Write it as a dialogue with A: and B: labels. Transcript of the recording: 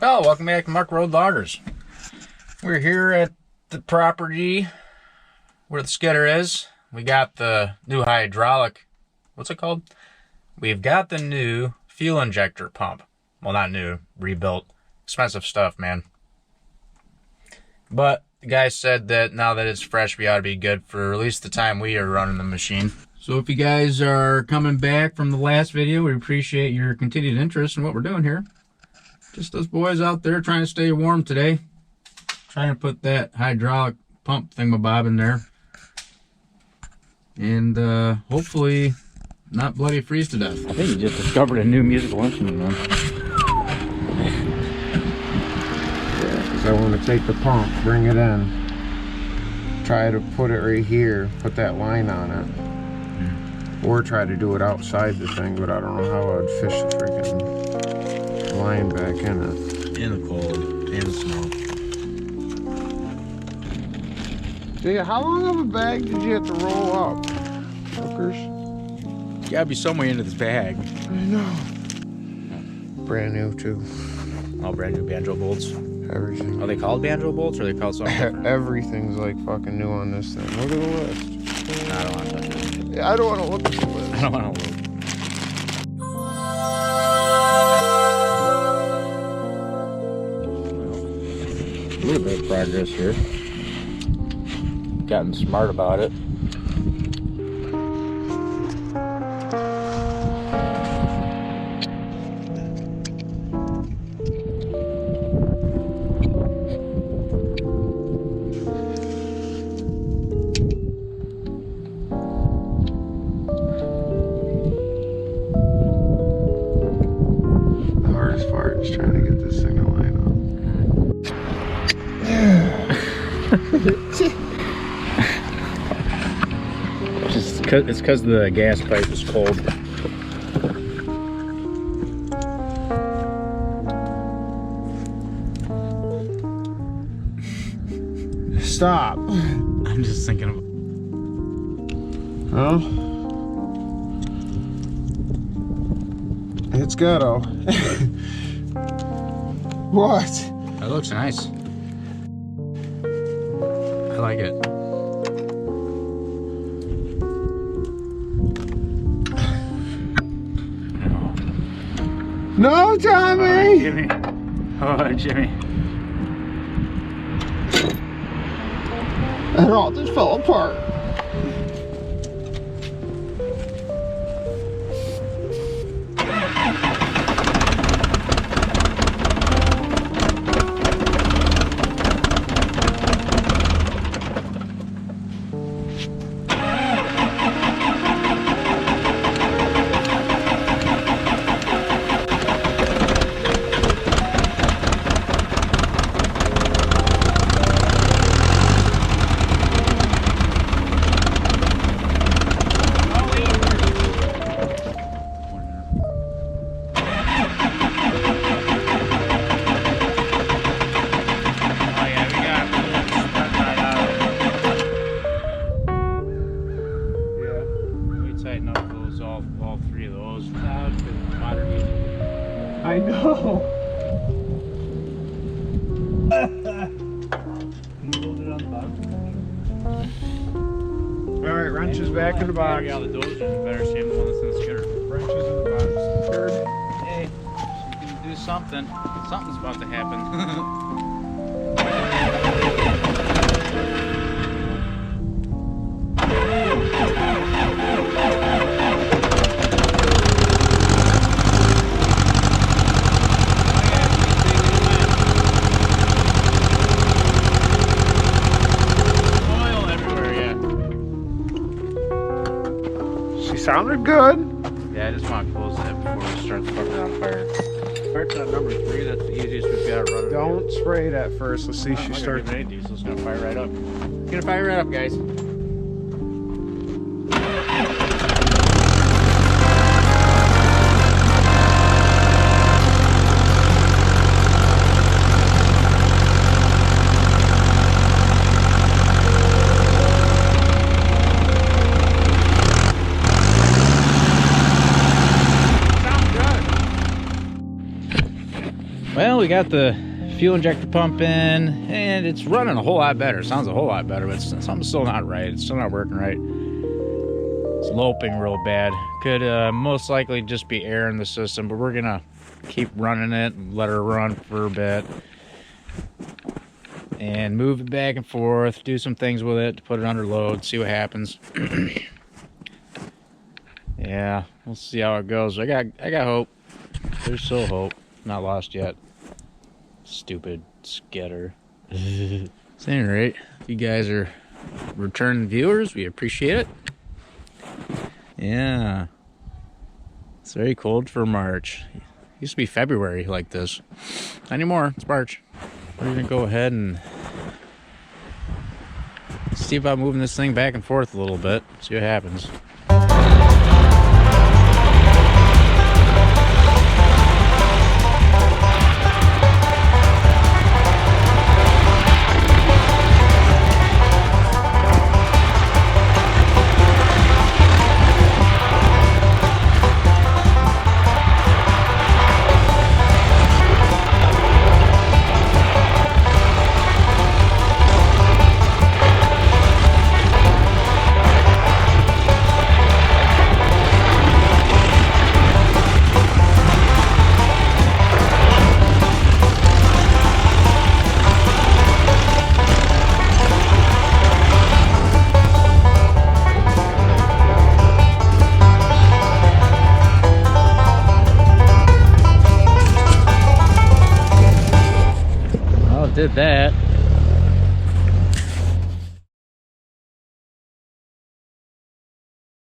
A: Well, welcome back to Mark Road Loggers. We're here at the property where the skidder is. We got the new hydraulic, what's it called? We've got the new fuel injector pump. Well, not new, rebuilt. Expensive stuff, man. But the guy said that now that it's fresh, we ought to be good for at least the time we are running the machine. So if you guys are coming back from the last video, we appreciate your continued interest in what we're doing here. Just those boys out there trying to stay warm today. Trying to put that hydraulic pump thingamabob in there. And hopefully not bloody freeze to death.
B: I think you just discovered a new musical instrument, man.
C: Yeah, because I want to take the pump, bring it in, try to put it right here, put that line on it. Or try to do it outside the thing, but I don't know how I'd fish the freaking line back in it.
A: In the cold, in the snow.
C: Dude, how long of a bag did you have to roll up, hookers?
A: You gotta be somewhere into this bag.
C: I know. Brand new too.
A: All brand new banjo bolts.
C: Everything.
A: Are they called banjo bolts or are they called something different?
C: Everything's like fucking new on this thing. Look at the list.
A: No, I don't want to touch it.
C: Yeah, I don't want to look at the list.
A: I don't want to look.
B: A little bit of progress here. Gotten smart about it.
C: The hardest part is trying to get this thing to line up.
B: It's because the gas pipe is cold.
C: Stop.
A: I'm just thinking of...
C: Huh? It's ghetto. What?
A: That looks nice. I like it.
C: No, Tommy!
A: Jimmy. Oh, Jimmy.
C: It all just fell apart.
A: All three of those. Modern music.
C: I know. Alright, wrench is back in the box.
A: Yeah, the dozer is better shape than the one that's in the skidder.
C: Wrench is in the box. Third.
A: Hey, you can do something. Something's about to happen.
C: Sounded good.
A: Yeah, I just want to close that before we start the fucker on fire. Starts at number 3, that's the easiest we've got to run.
C: Don't spray it at first. Let's see if she starts.
A: Any diesel, it's going to fire right up. It's going to fire right up, guys. we got the fuel injector pump in, and it's running a whole lot better. Sounds a whole lot better, but something's still not right. It's still not working right. It's loping real bad. Could most likely just be air in the system, but we're gonna keep running it and let her run for a bit and move it back and forth, do some things with it to put it under load, see what happens. Yeah, we'll see how it goes. I got hope. There's still hope. Not lost yet. Stupid skidder. So at any rate, if you guys are returning viewers, we appreciate it. Yeah. It's very cold for March. It used to be February like this. Not anymore. It's March. We're gonna go ahead and see about moving this thing back and forth a little bit. See what happens. Did that.